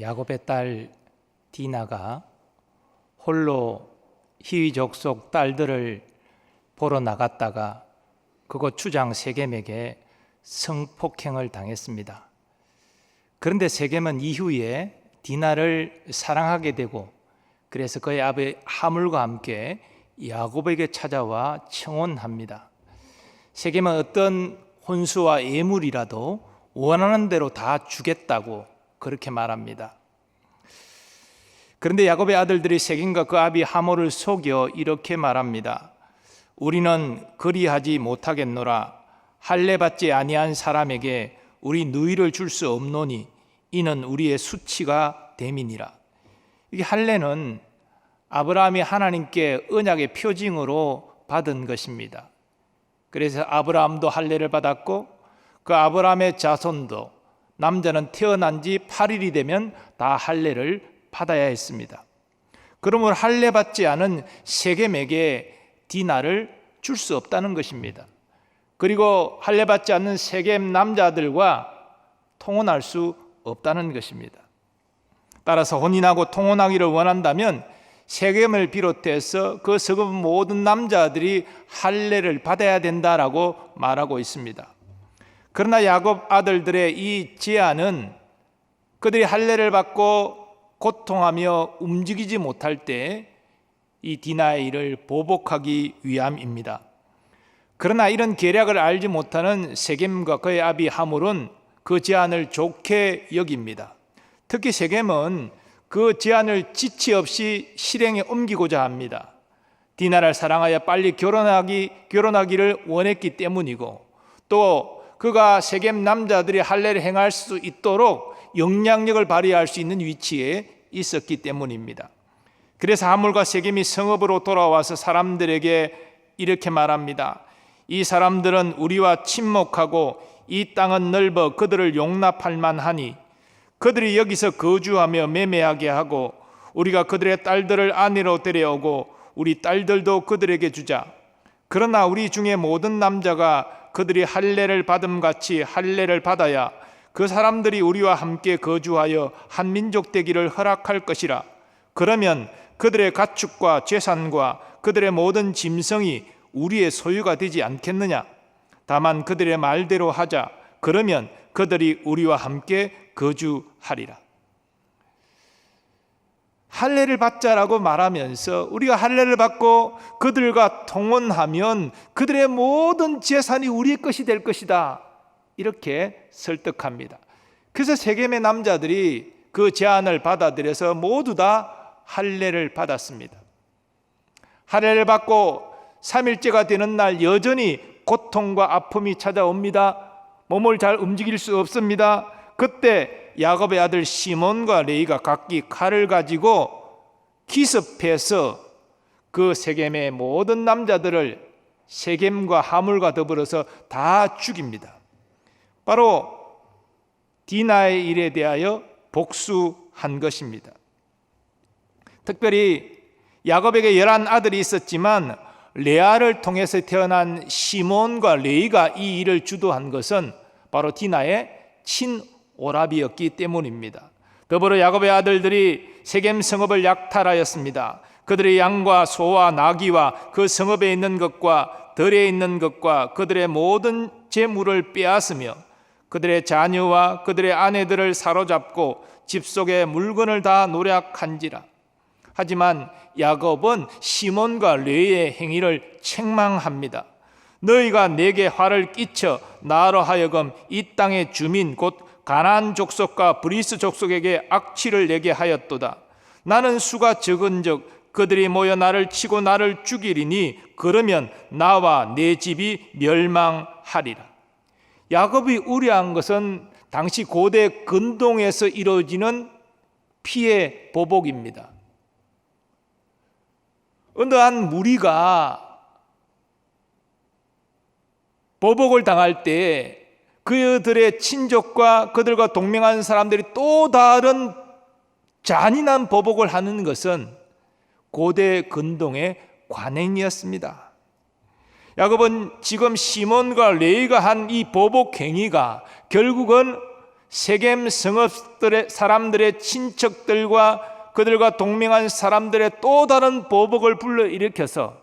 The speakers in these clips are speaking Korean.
야곱의 딸 디나가 홀로 히위 족속 딸들을 보러 나갔다가 그곳 주장 세겜에게 성폭행을 당했습니다. 그런데 세겜은 이후에 디나를 사랑하게 되고 그래서 그의 아버지 하물과 함께 야곱에게 찾아와 청혼합니다. 세겜은 어떤 혼수와 예물이라도 원하는 대로 다 주겠다고 그렇게 말합니다. 그런데 야곱의 아들들이 세겜과 그 아비 하몰을 속여 이렇게 말합니다. 우리는 그리하지 못하겠노라. 할례 받지 아니한 사람에게 우리 누이를 줄 수 없노니 이는 우리의 수치가 됨이니라. 이 할례는 아브라함이 하나님께 언약의 표징으로 받은 것입니다. 그래서 아브라함도 할례를 받았고 그 아브라함의 자손도 남자는 태어난 지 8일이 되면 다 할례를 받아야 했습니다. 그러므로 할례 받지 않은 세겜에게 디나를 줄 수 없다는 것입니다. 그리고 할례 받지 않는 세겜 남자들과 통혼할 수 없다는 것입니다. 따라서 혼인하고 통혼하기를 원한다면 세겜을 비롯해서 그 서급 모든 남자들이 할례를 받아야 된다라고 말하고 있습니다. 그러나 야곱 아들들의 이 제안은 그들이 할례를 받고 고통하며 움직이지 못할 때 이 디나의 일을 보복하기 위함입니다. 그러나 이런 계략을 알지 못하는 세겜과 그의 아비 하물은 그 제안을 좋게 여깁니다. 특히 세겜은 그 제안을 지체 없이 실행에 옮기고자 합니다. 디나를 사랑하여 빨리 결혼하기를 원했기 때문이고 또 그가 세겜 남자들이 할례를 행할 수 있도록 영향력을 발휘할 수 있는 위치에 있었기 때문입니다. 그래서 하물과 세겜이 성읍으로 돌아와서 사람들에게 이렇게 말합니다. 이 사람들은 우리와 친목하고 이 땅은 넓어 그들을 용납할 만하니 그들이 여기서 거주하며 매매하게 하고 우리가 그들의 딸들을 아내로 데려오고 우리 딸들도 그들에게 주자. 그러나 우리 중에 모든 남자가 그들이 할례를 받음같이 할례를 받아야 그 사람들이 우리와 함께 거주하여 한 민족 되기를 허락할 것이라. 그러면 그들의 가축과 재산과 그들의 모든 짐승이 우리의 소유가 되지 않겠느냐? 다만 그들의 말대로 하자. 그러면 그들이 우리와 함께 거주하리라. 할례를 받자라고 말하면서 우리가 할례를 받고 그들과 통혼하면 그들의 모든 재산이 우리의 것이 될 것이다. 이렇게 설득합니다. 그래서 세겜의 남자들이 그 제안을 받아들여서 모두 다 할례를 받았습니다. 할례를 받고 3일째가 되는 날 여전히 고통과 아픔이 찾아옵니다. 몸을 잘 움직일 수 없습니다. 그때 야곱의 아들 시몬과 레이가 각기 칼을 가지고 기습해서 그 세겜의 모든 남자들을 세겜과 하물과 더불어서 다 죽입니다. 바로 디나의 일에 대하여 복수한 것입니다. 특별히 야곱에게 11아들이 있었지만 레아를 통해서 태어난 시몬과 레이가 이 일을 주도한 것은 바로 디나의 친오라비였기 때문입니다. 더불어 야곱의 아들들이 세겜 성읍을 약탈하였습니다. 그들의 양과 소와 나귀와 그 성읍에 있는 것과 들에 있는 것과 그들의 모든 재물을 빼앗으며 그들의 자녀와 그들의 아내들을 사로잡고 집 속의 물건을 다 노략한지라. 하지만 야곱은 시몬과 레이의 행위를 책망합니다. 너희가 내게 화를 끼쳐 나로 하여금 이 땅의 주민 곧 가나안 족속과 브리스 족속에게 악취를 내게 하였도다. 나는 수가 적은즉 그들이 모여 나를 치고 나를 죽이리니 그러면 나와 내 집이 멸망하리라. 야곱이 우려한 것은 당시 고대 근동에서 이루어지는 피해 보복입니다. 어떠한 무리가 보복을 당할 때 그들의 친족과 그들과 동맹하는 사람들이 또 다른 잔인한 보복을 하는 것은 고대 근동의 관행이었습니다. 야곱은 지금 시몬과 레이가 한 이 보복 행위가 결국은 세겜 성읍들의 사람들의 친척들과 그들과 동맹한 사람들의 또 다른 보복을 불러일으켜서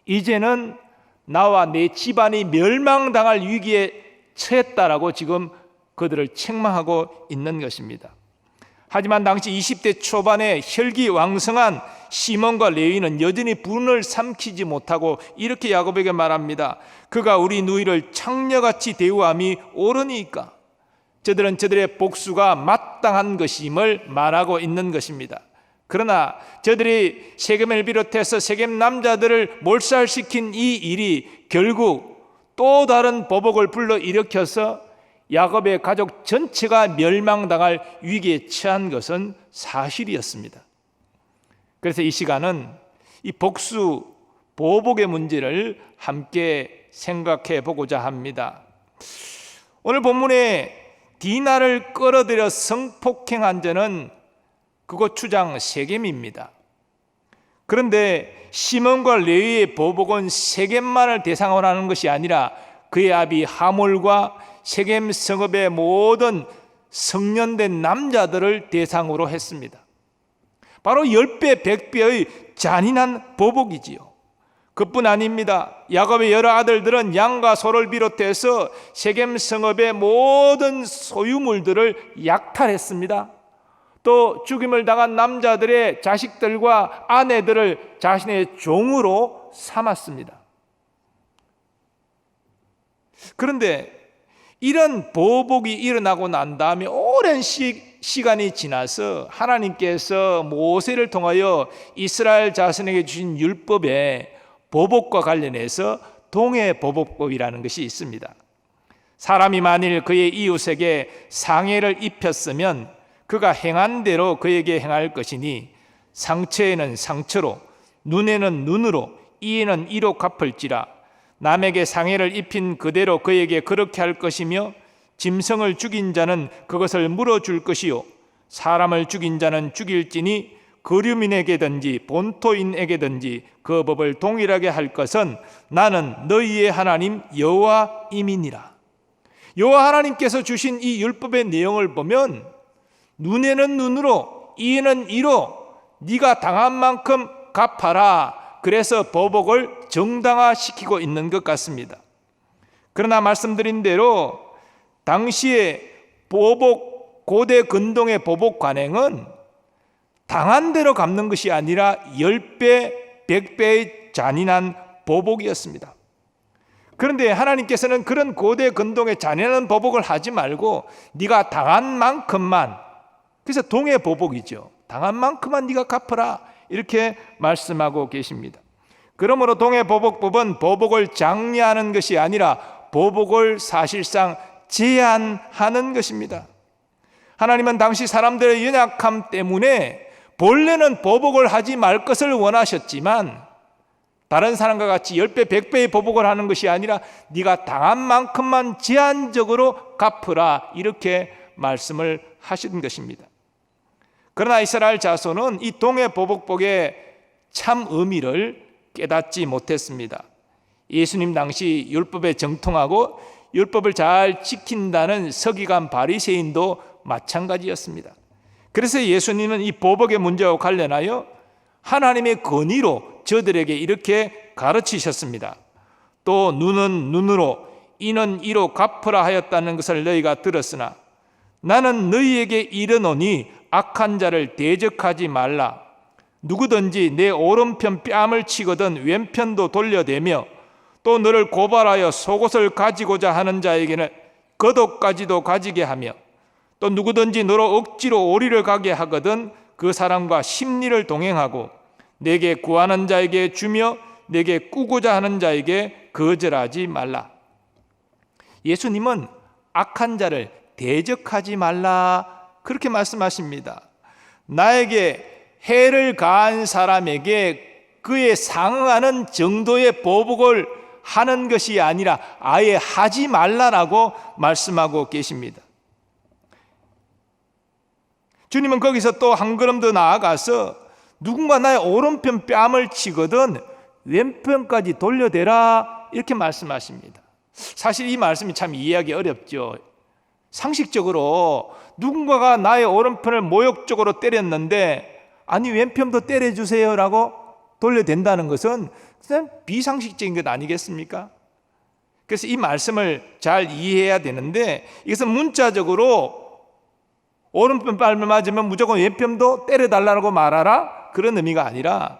이제는 나와 내 집안이 멸망당할 위기에 처했다라고 지금 그들을 책망하고 있는 것입니다. 하지만 당시 20대 초반에 혈기왕성한 시몬과 레위는 여전히 분을 삼키지 못하고 이렇게 야곱에게 말합니다. 그가 우리 누이를 창녀같이 대우함이 옳으니까. 저들은 저들의 복수가 마땅한 것임을 말하고 있는 것입니다. 그러나 저들이 세겜을 비롯해서 세겜 남자들을 몰살시킨 이 일이 결국 또 다른 보복을 불러일으켜서 야곱의 가족 전체가 멸망당할 위기에 처한 것은 사실이었습니다. 그래서 이 시간은 이 복수, 보복의 문제를 함께 생각해 보고자 합니다. 오늘 본문에 디나를 끌어들여 성폭행한 자는 그곳 주장 세겜입니다. 그런데 시몬과 레위의 보복은 세겜만을 대상으로 하는 것이 아니라 그의 아비 하몰과 세겜 성읍의 모든 성년된 남자들을 대상으로 했습니다. 바로 10배, 100배의 잔인한 보복이지요. 그뿐 아닙니다. 야곱의 여러 아들들은 양과 소를 비롯해서 세겜 성읍의 모든 소유물들을 약탈했습니다. 또 죽임을 당한 남자들의 자식들과 아내들을 자신의 종으로 삼았습니다. 그런데 이런 보복이 일어나고 난 다음에 오랜 시간이 지나서 하나님께서 모세를 통하여 이스라엘 자손에게 주신 율법에 보복과 관련해서 동해보복법이라는 것이 있습니다. 사람이 만일 그의 이웃에게 상해를 입혔으면 그가 행한 대로 그에게 행할 것이니 상처에는 상처로, 눈에는 눈으로, 이에는 이로 갚을지라. 남에게 상해를 입힌 그대로 그에게 그렇게 할 것이며 짐승을 죽인 자는 그것을 물어줄 것이요 사람을 죽인 자는 죽일지니 거류민에게든지 본토인에게든지 그 법을 동일하게 할 것은 나는 너희의 하나님 여호와임이니라. 여호와 하나님께서 주신 이 율법의 내용을 보면 눈에는 눈으로, 이에는 이로 네가 당한 만큼 갚아라. 그래서 보복을 정당화시키고 있는 것 같습니다. 그러나 말씀드린 대로 당시에 고대 근동의 보복 관행은 당한 대로 갚는 것이 아니라 10배, 100배의 잔인한 보복이었습니다. 그런데 하나님께서는 그런 고대 근동의 잔인한 보복을 하지 말고 네가 당한 만큼만, 그래서 동해 보복이죠. 당한 만큼만 네가 갚아라. 이렇게 말씀하고 계십니다. 그러므로 동해보복법은 보복을 장려하는 것이 아니라 보복을 사실상 제한하는 것입니다. 하나님은 당시 사람들의 연약함 때문에 본래는 보복을 하지 말 것을 원하셨지만 다른 사람과 같이 10배, 100배의 보복을 하는 것이 아니라 네가 당한 만큼만 제한적으로 갚으라 이렇게 말씀을 하신 것입니다. 그러나 이스라엘 자손은 이 동해보복법의 참 의미를 깨닫지 못했습니다. 예수님 당시 율법에 정통하고 율법을 잘 지킨다는 서기관 바리새인도 마찬가지였습니다. 그래서 예수님은 이 보복의 문제와 관련하여 하나님의 권위로 저들에게 이렇게 가르치셨습니다. 또 눈은 눈으로, 이는 이로 갚으라 하였다는 것을 너희가 들었으나 나는 너희에게 이르노니 악한 자를 대적하지 말라. 누구든지 내 오른편 뺨을 치거든 왼편도 돌려대며 또 너를 고발하여 속옷을 가지고자 하는 자에게는 겉옷까지도 가지게 하며 또 누구든지 너로 억지로 오리를 가게 하거든 그 사람과 심리를 동행하고 내게 구하는 자에게 주며 내게 꾸고자 하는 자에게 거절하지 말라. 예수님은 악한 자를 대적하지 말라 그렇게 말씀하십니다. 나에게 해를 가한 사람에게 그에 상응하는 정도의 보복을 하는 것이 아니라 아예 하지 말라라고 말씀하고 계십니다. 주님은 거기서 또 한 걸음 더 나아가서 누군가 나의 오른편 뺨을 치거든 왼편까지 돌려대라 이렇게 말씀하십니다. 사실 이 말씀이 참 이해하기 어렵죠. 상식적으로 누군가가 나의 오른편을 모욕적으로 때렸는데 아니 왼편도 때려주세요라고 돌려댄다는 것은 그냥 비상식적인 것 아니겠습니까? 그래서 이 말씀을 잘 이해해야 되는데 이것은 문자적으로 오른편 뺨을 맞으면 무조건 왼편도 때려달라고 말하라 그런 의미가 아니라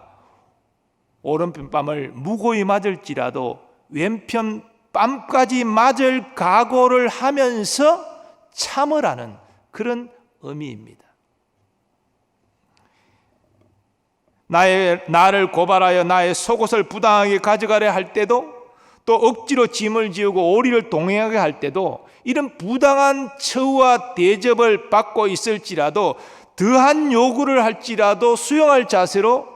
오른편 뺨을 무고히 맞을지라도 왼편 뺨까지 맞을 각오를 하면서 참으라는 그런 의미입니다. 나를 고발하여 나의 속옷을 부당하게 가져가려 할 때도 또 억지로 짐을 지우고 오리를 동행하게 할 때도 이런 부당한 처우와 대접을 받고 있을지라도 더한 요구를 할지라도 수용할 자세로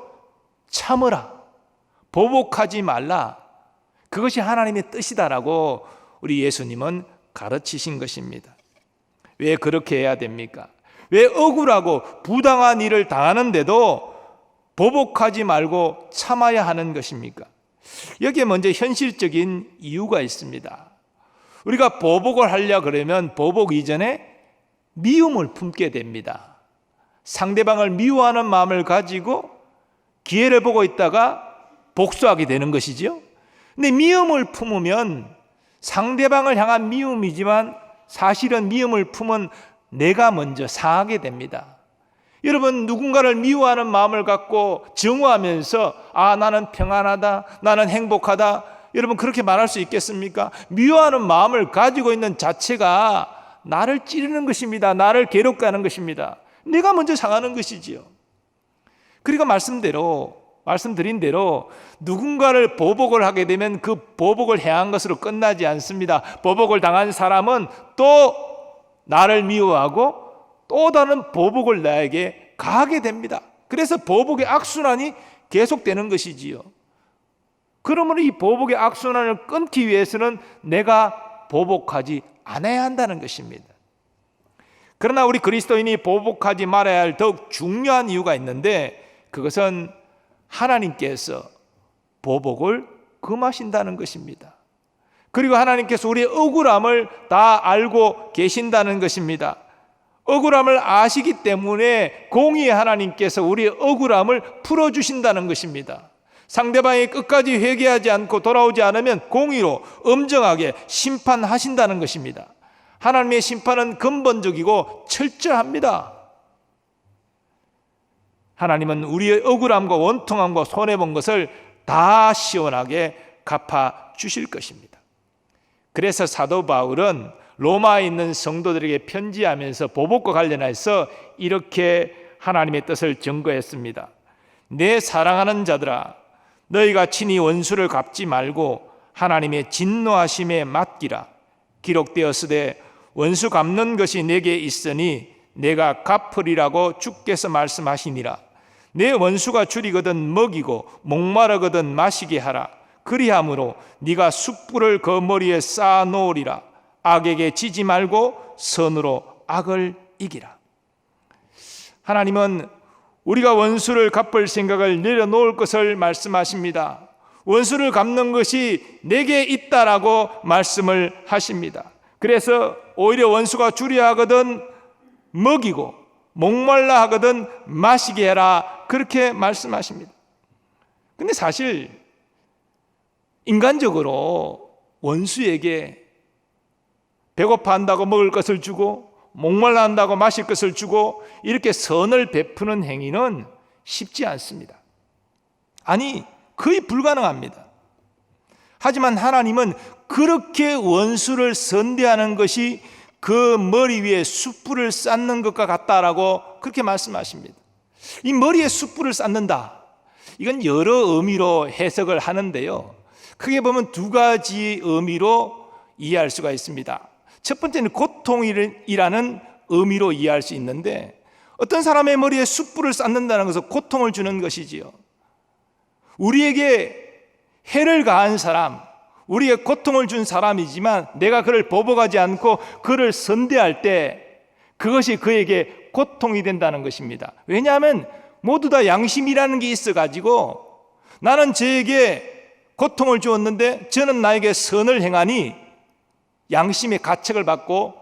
참으라, 보복하지 말라. 그것이 하나님의 뜻이다라고 우리 예수님은 가르치신 것입니다. 왜 그렇게 해야 됩니까? 왜 억울하고 부당한 일을 당하는데도 보복하지 말고 참아야 하는 것입니까? 여기에 먼저 현실적인 이유가 있습니다. 우리가 보복을 하려 그러면 보복 이전에 미움을 품게 됩니다. 상대방을 미워하는 마음을 가지고 기회를 보고 있다가 복수하게 되는 것이죠. 근데 미움을 품으면 상대방을 향한 미움이지만 사실은 미움을 품은 내가 먼저 상하게 됩니다. 여러분, 누군가를 미워하는 마음을 갖고 증오하면서 나는 평안하다, 나는 행복하다, 여러분 그렇게 말할 수 있겠습니까? 미워하는 마음을 가지고 있는 자체가 나를 찌르는 것입니다. 나를 괴롭게 하는 것입니다. 내가 먼저 상하는 것이지요. 그리고 말씀드린 대로 누군가를 보복을 하게 되면 그 보복을 행한 것으로 끝나지 않습니다. 보복을 당한 사람은 또 나를 미워하고 또 다른 보복을 나에게 가하게 됩니다. 그래서 보복의 악순환이 계속되는 것이지요. 그러므로 이 보복의 악순환을 끊기 위해서는 내가 보복하지 않아야 한다는 것입니다. 그러나 우리 그리스도인이 보복하지 말아야 할 더욱 중요한 이유가 있는데 그것은 하나님께서 보복을 금하신다는 것입니다. 그리고 하나님께서 우리의 억울함을 다 알고 계신다는 것입니다. 억울함을 아시기 때문에 공의의 하나님께서 우리의 억울함을 풀어주신다는 것입니다. 상대방이 끝까지 회개하지 않고 돌아오지 않으면 공의로 엄정하게 심판하신다는 것입니다. 하나님의 심판은 근본적이고 철저합니다. 하나님은 우리의 억울함과 원통함과 손해본 것을 다 시원하게 갚아 주실 것입니다. 그래서 사도 바울은 로마에 있는 성도들에게 편지하면서 보복과 관련해서 이렇게 하나님의 뜻을 증거했습니다. 내 사랑하는 자들아, 너희가 친히 원수를 갚지 말고 하나님의 진노하심에 맡기라. 기록되었으되 원수 갚는 것이 내게 있으니 내가 갚으리라고 주께서 말씀하시니라. 내 원수가 줄이거든 먹이고 목마르거든 마시게 하라. 그리함으로 네가 숯불을 그 머리에 쌓아 놓으리라. 악에게 지지 말고 선으로 악을 이기라. 하나님은 우리가 원수를 갚을 생각을 내려놓을 것을 말씀하십니다. 원수를 갚는 것이 내게 있다라고 말씀을 하십니다. 그래서 오히려 원수가 주려 하거든 먹이고 목말라 하거든 마시게 해라, 그렇게 말씀하십니다. 근데 사실 인간적으로 원수에게 배고파 한다고 먹을 것을 주고 목말라 한다고 마실 것을 주고 이렇게 선을 베푸는 행위는 쉽지 않습니다. 아니, 거의 불가능합니다. 하지만 하나님은 그렇게 원수를 선대하는 것이 그 머리 위에 숯불을 쌓는 것과 같다라고 그렇게 말씀하십니다. 이 머리에 숯불을 쌓는다, 이건 여러 의미로 해석을 하는데요, 크게 보면 두 가지 의미로 이해할 수가 있습니다. 첫 번째는 고통이라는 의미로 이해할 수 있는데, 어떤 사람의 머리에 숯불을 쌓는다는 것은 고통을 주는 것이지요. 우리에게 해를 가한 사람, 우리에게 고통을 준 사람이지만 내가 그를 보복하지 않고 그를 선대할 때 그것이 그에게 고통이 된다는 것입니다. 왜냐하면 모두 다 양심이라는 게 있어가지고 나는 저에게 고통을 주었는데 저는 나에게 선을 행하니 양심의 가책을 받고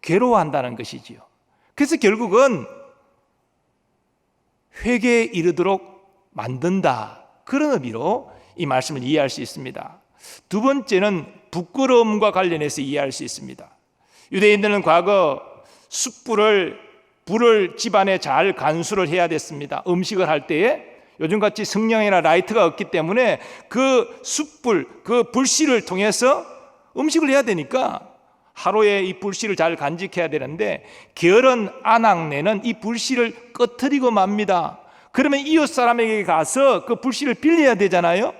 괴로워한다는 것이지요. 그래서 결국은 회개에 이르도록 만든다, 그런 의미로 이 말씀을 이해할 수 있습니다. 두 번째는 부끄러움과 관련해서 이해할 수 있습니다. 유대인들은 과거 불을 집안에 잘 간수를 해야 됐습니다. 음식을 할 때에 요즘같이 성냥이나 라이터가 없기 때문에 그 숯불, 그 불씨를 통해서 음식을 해야 되니까 하루에 이 불씨를 잘 간직해야 되는데, 게으른 아낙네는 이 불씨를 꺼트리고 맙니다. 그러면 이웃 사람에게 가서 그 불씨를 빌려야 되잖아요.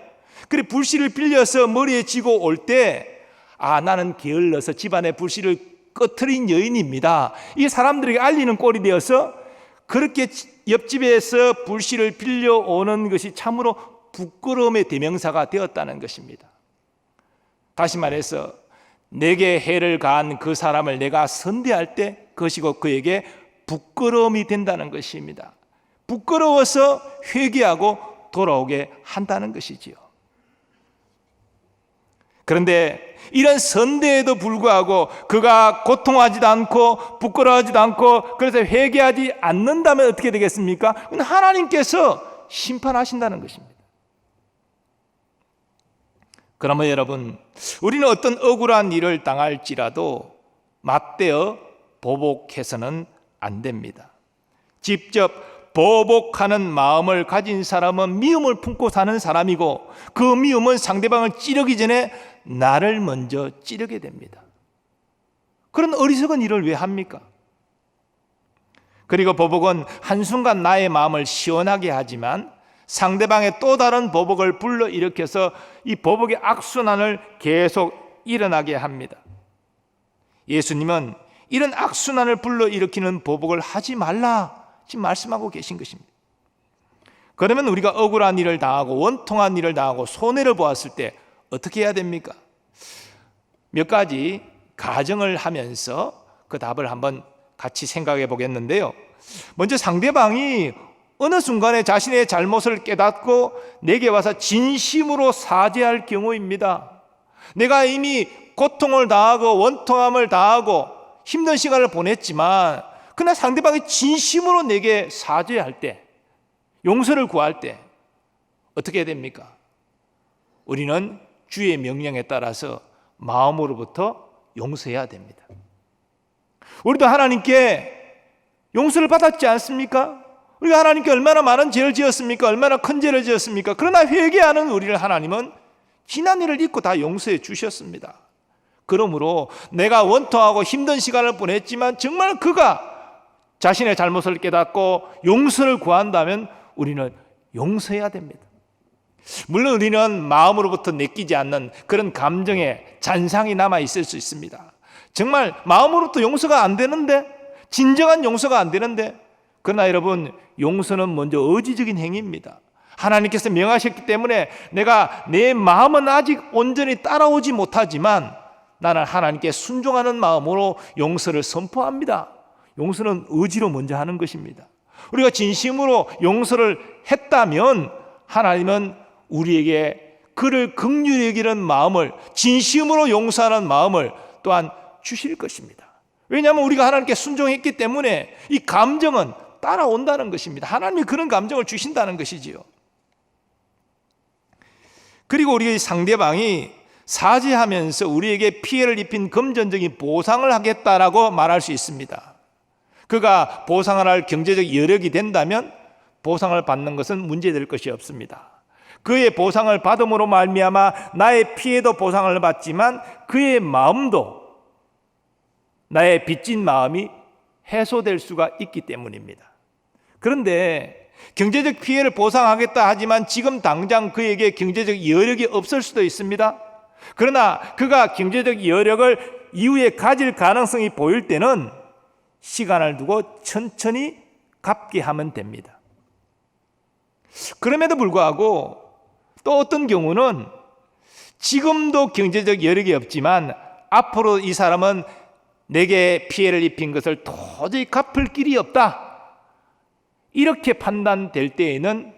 그래 불씨를 빌려서 머리에 쥐고 올 때, 나는 게을러서 집안에 불씨를 꺼트린 여인입니다, 이 사람들에게 알리는 꼴이 되어서 그렇게 옆집에서 불씨를 빌려오는 것이 참으로 부끄러움의 대명사가 되었다는 것입니다. 다시 말해서 내게 해를 가한 그 사람을 내가 선대할 때 그것이 곧 그에게 부끄러움이 된다는 것입니다. 부끄러워서 회개하고 돌아오게 한다는 것이지요. 그런데 이런 선대에도 불구하고 그가 고통하지도 않고 부끄러워하지도 않고 그래서 회개하지 않는다면 어떻게 되겠습니까? 하나님께서 심판하신다는 것입니다. 그러면 여러분, 우리는 어떤 억울한 일을 당할지라도 맞대어 보복해서는 안 됩니다. 직접 보복하는 마음을 가진 사람은 미움을 품고 사는 사람이고, 그 미움은 상대방을 찌르기 전에 나를 먼저 찌르게 됩니다. 그런 어리석은 일을 왜 합니까? 그리고 보복은 한순간 나의 마음을 시원하게 하지만 상대방의 또 다른 보복을 불러일으켜서 이 보복의 악순환을 계속 일어나게 합니다. 예수님은 이런 악순환을 불러일으키는 보복을 하지 말라 지금 말씀하고 계신 것입니다. 그러면 우리가 억울한 일을 당하고 원통한 일을 당하고 손해를 보았을 때 어떻게 해야 됩니까? 몇 가지 가정을 하면서 그 답을 한번 같이 생각해 보겠는데요. 먼저 상대방이 어느 순간에 자신의 잘못을 깨닫고 내게 와서 진심으로 사죄할 경우입니다. 내가 이미 고통을 당하고 원통함을 당하고 힘든 시간을 보냈지만 그러나 상대방이 진심으로 내게 사죄할 때, 용서를 구할 때 어떻게 해야 됩니까? 우리는 주의 명령에 따라서 마음으로부터 용서해야 됩니다. 우리도 하나님께 용서를 받았지 않습니까? 우리가 하나님께 얼마나 많은 죄를 지었습니까? 얼마나 큰 죄를 지었습니까? 그러나 회개하는 우리를 하나님은 지난 일을 잊고 다 용서해 주셨습니다. 그러므로 내가 원통하고 힘든 시간을 보냈지만 정말 그가 자신의 잘못을 깨닫고 용서를 구한다면 우리는 용서해야 됩니다. 물론 우리는 마음으로부터 느끼지 않는 그런 감정의 잔상이 남아 있을 수 있습니다. 정말 마음으로부터 용서가 안 되는데, 진정한 용서가 안 되는데, 그러나 여러분, 용서는 먼저 의지적인 행위입니다. 하나님께서 명하셨기 때문에 내가 내 마음은 아직 온전히 따라오지 못하지만 나는 하나님께 순종하는 마음으로 용서를 선포합니다. 용서는 의지로 먼저 하는 것입니다. 우리가 진심으로 용서를 했다면 하나님은 우리에게 그를 긍휼히 여기는 마음을, 진심으로 용서하는 마음을 또한 주실 것입니다. 왜냐하면 우리가 하나님께 순종했기 때문에 이 감정은 따라온다는 것입니다. 하나님이 그런 감정을 주신다는 것이지요. 그리고 우리 상대방이 사죄하면서 우리에게 피해를 입힌 금전적인 보상을 하겠다라고 말할 수 있습니다. 그가 보상을 할 경제적 여력이 된다면 보상을 받는 것은 문제될 것이 없습니다. 그의 보상을 받음으로 말미암아 나의 피해도 보상을 받지만 그의 마음도, 나의 빚진 마음이 해소될 수가 있기 때문입니다. 그런데 경제적 피해를 보상하겠다 하지만 지금 당장 그에게 경제적 여력이 없을 수도 있습니다. 그러나 그가 경제적 여력을 이후에 가질 가능성이 보일 때는 시간을 두고 천천히 갚게 하면 됩니다. 그럼에도 불구하고 또 어떤 경우는 지금도 경제적 여력이 없지만 앞으로 이 사람은 내게 피해를 입힌 것을 도저히 갚을 길이 없다, 이렇게 판단될 때에는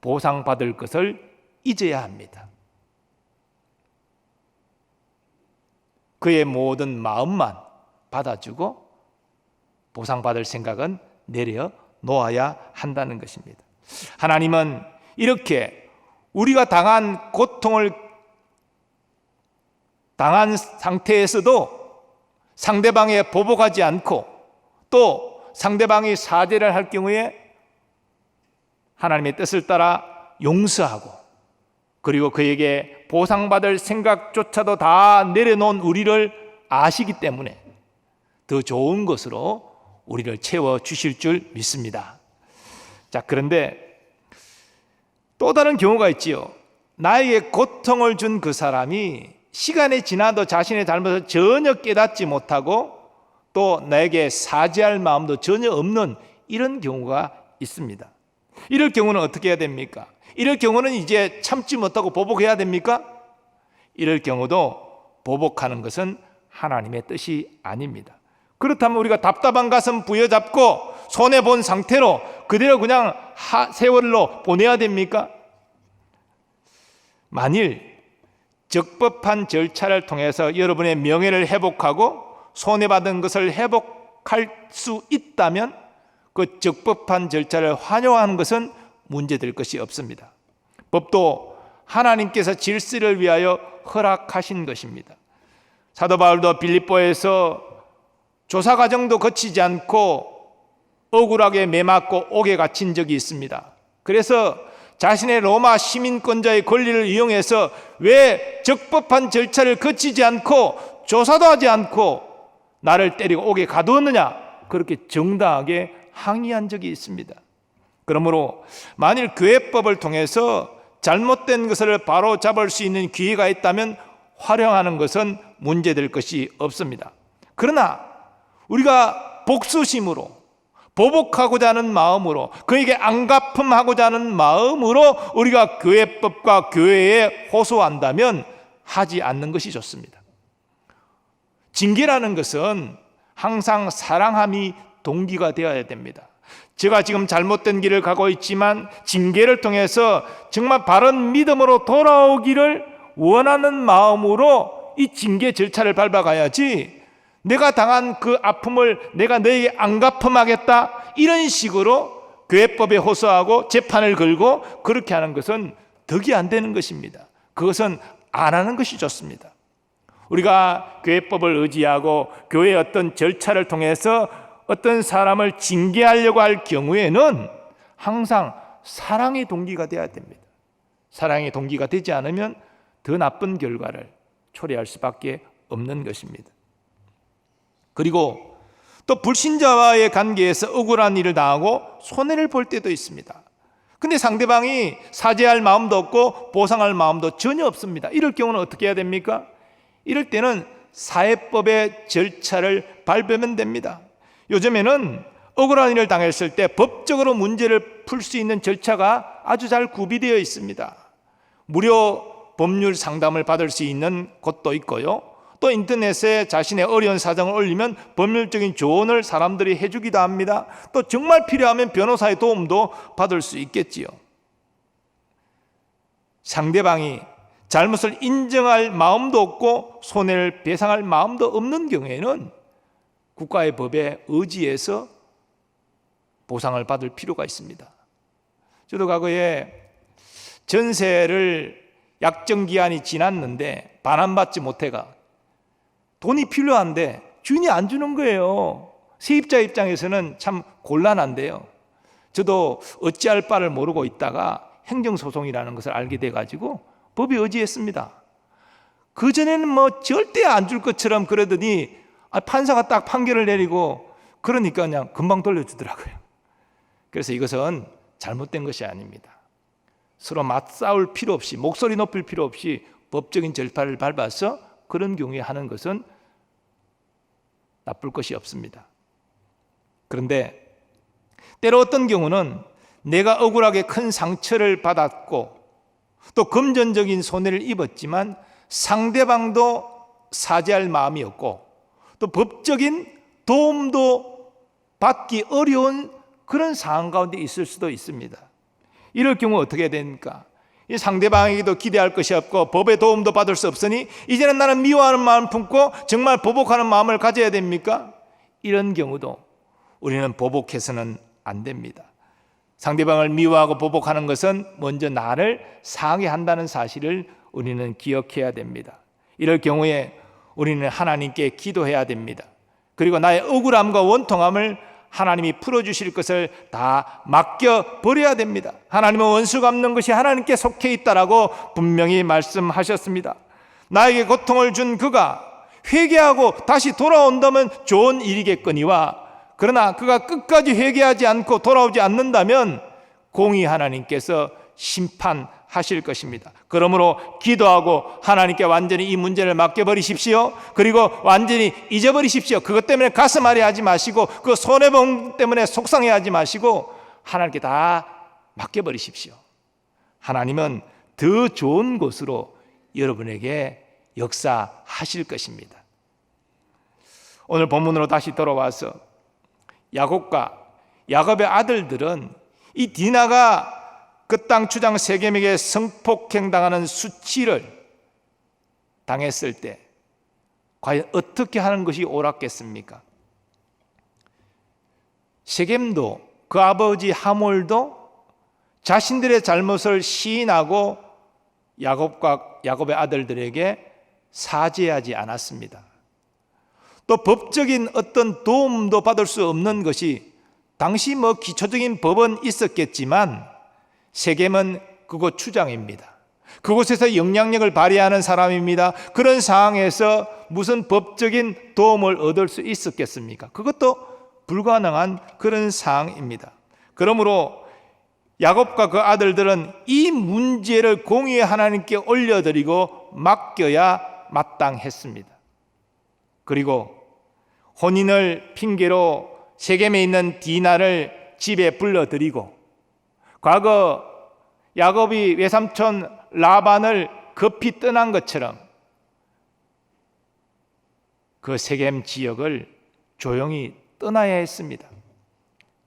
보상받을 것을 잊어야 합니다. 그의 모든 마음만 받아주고 보상받을 생각은 내려놓아야 한다는 것입니다. 하나님은 이렇게 우리가 당한 고통을 당한 상태에서도 상대방에 보복하지 않고 또 상대방이 사죄를 할 경우에 하나님의 뜻을 따라 용서하고 그리고 그에게 보상받을 생각조차도 다 내려놓은 우리를 아시기 때문에 더 좋은 것으로 우리를 채워주실 줄 믿습니다. 자, 그런데 또 다른 경우가 있지요. 나에게 고통을 준 그 사람이 시간이 지나도 자신의 잘못을 전혀 깨닫지 못하고 또 나에게 사죄할 마음도 전혀 없는 이런 경우가 있습니다. 이럴 경우는 어떻게 해야 됩니까? 이럴 경우는 이제 참지 못하고 보복해야 됩니까? 이럴 경우도 보복하는 것은 하나님의 뜻이 아닙니다. 그렇다면 우리가 답답한 가슴 부여잡고 손해본 상태로 그대로 그냥 세월로 보내야 됩니까? 만일 적법한 절차를 통해서 여러분의 명예를 회복하고 손해받은 것을 회복할 수 있다면 그 적법한 절차를 환영하는 것은 문제될 것이 없습니다. 법도 하나님께서 질서를 위하여 허락하신 것입니다. 사도 바울도 빌립보에서 조사 과정도 거치지 않고 억울하게 매맞고 옥에 갇힌 적이 있습니다. 그래서 자신의 로마 시민권자의 권리를 이용해서 왜 적법한 절차를 거치지 않고 조사도 하지 않고 나를 때리고 옥에 가두었느냐, 그렇게 정당하게 항의한 적이 있습니다. 그러므로 만일 교회법을 통해서 잘못된 것을 바로 잡을 수 있는 기회가 있다면 활용하는 것은 문제될 것이 없습니다. 그러나 우리가 복수심으로 보복하고자 하는 마음으로 그에게 안갚음하고자 하는 마음으로 우리가 교회법과 교회에 호소한다면 하지 않는 것이 좋습니다. 징계라는 것은 항상 사랑함이 동기가 되어야 됩니다. 제가 지금 잘못된 길을 가고 있지만 징계를 통해서 정말 바른 믿음으로 돌아오기를 원하는 마음으로 이 징계 절차를 밟아가야지, 내가 당한 그 아픔을 내가 너에게 안갚음하겠다 이런 식으로 교회법에 호소하고 재판을 걸고 그렇게 하는 것은 덕이 안 되는 것입니다. 그것은 안 하는 것이 좋습니다. 우리가 교회법을 의지하고 교회의 어떤 절차를 통해서 어떤 사람을 징계하려고 할 경우에는 항상 사랑의 동기가 되어야 됩니다. 사랑의 동기가 되지 않으면 더 나쁜 결과를 초래할 수밖에 없는 것입니다. 그리고 또 불신자와의 관계에서 억울한 일을 당하고 손해를 볼 때도 있습니다. 근데 상대방이 사죄할 마음도 없고 보상할 마음도 전혀 없습니다. 이럴 경우는 어떻게 해야 됩니까? 이럴 때는 사회법의 절차를 밟으면 됩니다. 요즘에는 억울한 일을 당했을 때 법적으로 문제를 풀 수 있는 절차가 아주 잘 구비되어 있습니다. 무료 법률 상담을 받을 수 있는 곳도 있고요. 또 인터넷에 자신의 어려운 사정을 올리면 법률적인 조언을 사람들이 해주기도 합니다. 또 정말 필요하면 변호사의 도움도 받을 수 있겠지요. 상대방이 잘못을 인정할 마음도 없고 손해를 배상할 마음도 없는 경우에는 국가의 법에 의지해서 보상을 받을 필요가 있습니다. 저도 과거에 전세를 약정기한이 지났는데 반환받지 못해가 돈이 필요한데 주인이 안 주는 거예요. 세입자 입장에서는 참 곤란한데요. 저도 어찌할 바를 모르고 있다가 행정소송이라는 것을 알게 돼가지고 법에 의지했습니다. 그전에는 뭐 절대 안 줄 것처럼 그러더니 판사가 딱 판결을 내리고 그러니까 그냥 금방 돌려주더라고요. 그래서 이것은 잘못된 것이 아닙니다. 서로 맞싸울 필요 없이 목소리 높일 필요 없이 법적인 절차를 밟아서 그런 경우에 하는 것은 나쁠 것이 없습니다. 그런데 때로 어떤 경우는 내가 억울하게 큰 상처를 받았고 또 금전적인 손해를 입었지만 상대방도 사죄할 마음이 없고 또 법적인 도움도 받기 어려운 그런 상황 가운데 있을 수도 있습니다. 이럴 경우 어떻게 해야 됩니까? 이 상대방에게도 기대할 것이 없고 법의 도움도 받을 수 없으니 이제는 나는 미워하는 마음을 품고 정말 보복하는 마음을 가져야 됩니까? 이런 경우도 우리는 보복해서는 안 됩니다. 상대방을 미워하고 보복하는 것은 먼저 나를 상하게 한다는 사실을 우리는 기억해야 됩니다. 이럴 경우에 우리는 하나님께 기도해야 됩니다. 그리고 나의 억울함과 원통함을 하나님이 풀어주실 것을 다 맡겨버려야 됩니다. 하나님은 원수 갚는 것이 하나님께 속해 있다라고 분명히 말씀하셨습니다. 나에게 고통을 준 그가 회개하고 다시 돌아온다면 좋은 일이겠거니와, 그러나 그가 끝까지 회개하지 않고 돌아오지 않는다면 공의 하나님께서 심판하실 것입니다. 그러므로 기도하고 하나님께 완전히 이 문제를 맡겨버리십시오. 그리고 완전히 잊어버리십시오. 그것 때문에 가슴 아래하지 마시고 그 손해본 때문에 속상해하지 마시고 하나님께 다 맡겨버리십시오. 하나님은 더 좋은 곳으로 여러분에게 역사하실 것입니다. 오늘 본문으로 다시 돌아와서 야곱과 야곱의 아들들은 이 디나가 그 땅 주장 세겜에게 성폭행당하는 수치를 당했을 때 과연 어떻게 하는 것이 옳았겠습니까? 세겜도 그 아버지 하몰도 자신들의 잘못을 시인하고 야곱의 아들들에게 사죄하지 않았습니다. 또 법적인 어떤 도움도 받을 수 없는 것이, 당시 기초적인 법은 있었겠지만 세겜은 그곳 추장입니다. 그곳에서 영향력을 발휘하는 사람입니다. 그런 상황에서 무슨 법적인 도움을 얻을 수 있었겠습니까? 그것도 불가능한 그런 상황입니다. 그러므로 야곱과 그 아들들은 이 문제를 공의의 하나님께 올려드리고 맡겨야 마땅했습니다. 그리고 혼인을 핑계로 세겜에 있는 디나를 집에 불러들이고, 과거 야곱이 외삼촌 라반을 급히 떠난 것처럼 그 세겜 지역을 조용히 떠나야 했습니다.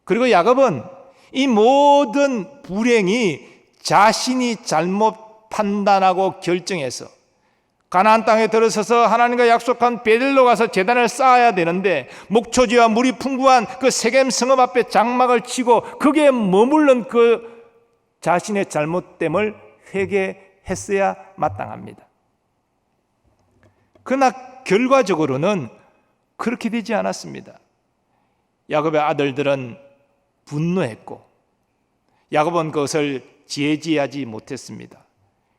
그리고 야곱은 이 모든 불행이 자신이 잘못 판단하고 결정해서 가나안 땅에 들어서서 하나님과 약속한 베델로 가서 제단을 쌓아야 되는데 목초지와 물이 풍부한 그 세겜 성읍 앞에 장막을 치고 거기에 머무른 그 자신의 잘못됨을 회개했어야 마땅합니다. 그러나 결과적으로는 그렇게 되지 않았습니다. 야곱의 아들들은 분노했고 야곱은 그것을 제지하지 못했습니다.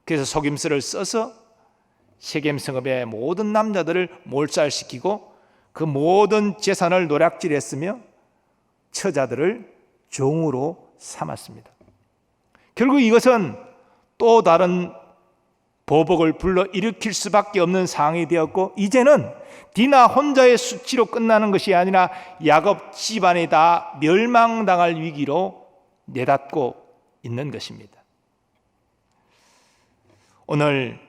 그래서 속임수를 써서 세겜 성읍의 모든 남자들을 몰살시키고 그 모든 재산을 노략질했으며 처자들을 종으로 삼았습니다. 결국 이것은 또 다른 보복을 불러일으킬 수밖에 없는 상황이 되었고, 이제는 디나 혼자의 수치로 끝나는 것이 아니라 야곱 집안이 다 멸망당할 위기로 내닫고 있는 것입니다. 오늘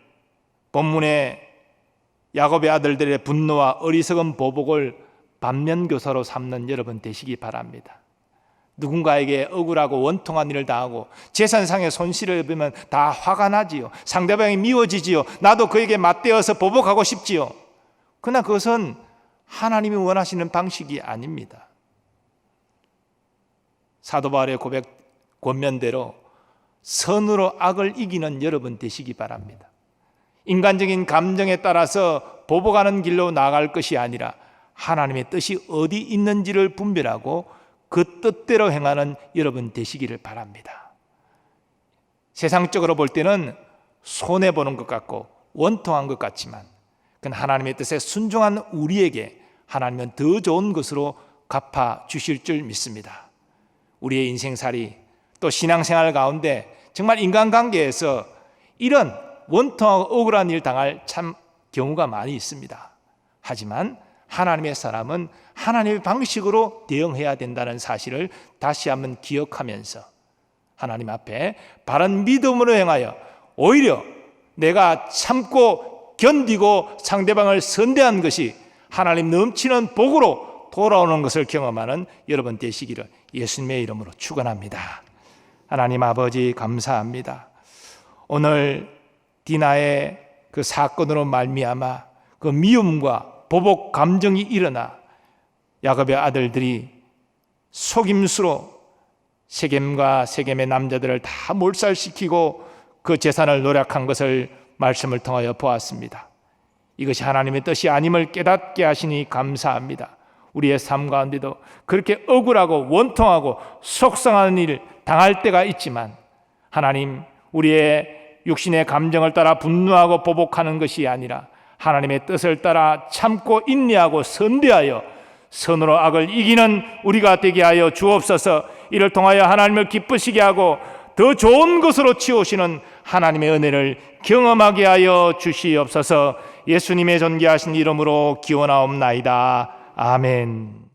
본문에 야곱의 아들들의 분노와 어리석은 보복을 반면교사로 삼는 여러분 되시기 바랍니다. 누군가에게 억울하고 원통한 일을 당하고 재산상의 손실을 입으면 다 화가 나지요. 상대방이 미워지지요. 나도 그에게 맞대어서 보복하고 싶지요. 그러나 그것은 하나님이 원하시는 방식이 아닙니다. 사도 바울의 권면대로 선으로 악을 이기는 여러분 되시기 바랍니다. 인간적인 감정에 따라서 보복하는 길로 나아갈 것이 아니라 하나님의 뜻이 어디 있는지를 분별하고 그 뜻대로 행하는 여러분 되시기를 바랍니다. 세상적으로 볼 때는 손해보는 것 같고 원통한 것 같지만 그건 하나님의 뜻에 순종한 우리에게 하나님은 더 좋은 것으로 갚아 주실 줄 믿습니다. 우리의 인생살이 또 신앙생활 가운데 정말 인간관계에서 이런 원통하고 억울한 일 당할 참 경우가 많이 있습니다. 하지만 하나님의 사람은 하나님의 방식으로 대응해야 된다는 사실을 다시 한번 기억하면서 하나님 앞에 바른 믿음으로 행하여 오히려 내가 참고 견디고 상대방을 선대한 것이 하나님 넘치는 복으로 돌아오는 것을 경험하는 여러분 되시기를 예수님의 이름으로 축원합니다. 하나님 아버지 감사합니다. 오늘 디나의 그 사건으로 말미암아 그 미움과 보복 감정이 일어나 야곱의 아들들이 속임수로 세겜과 세겜의 남자들을 다 몰살시키고 그 재산을 노략한 것을 말씀을 통하여 보았습니다. 이것이 하나님의 뜻이 아님을 깨닫게 하시니 감사합니다. 우리의 삶 가운데도 그렇게 억울하고 원통하고 속상한 일 당할 때가 있지만 하나님, 우리의 육신의 감정을 따라 분노하고 보복하는 것이 아니라 하나님의 뜻을 따라 참고 인내하고 선대하여 선으로 악을 이기는 우리가 되게 하여 주옵소서. 이를 통하여 하나님을 기쁘시게 하고 더 좋은 것으로 치우시는 하나님의 은혜를 경험하게 하여 주시옵소서. 예수님의 존귀하신 이름으로 기원하옵나이다. 아멘.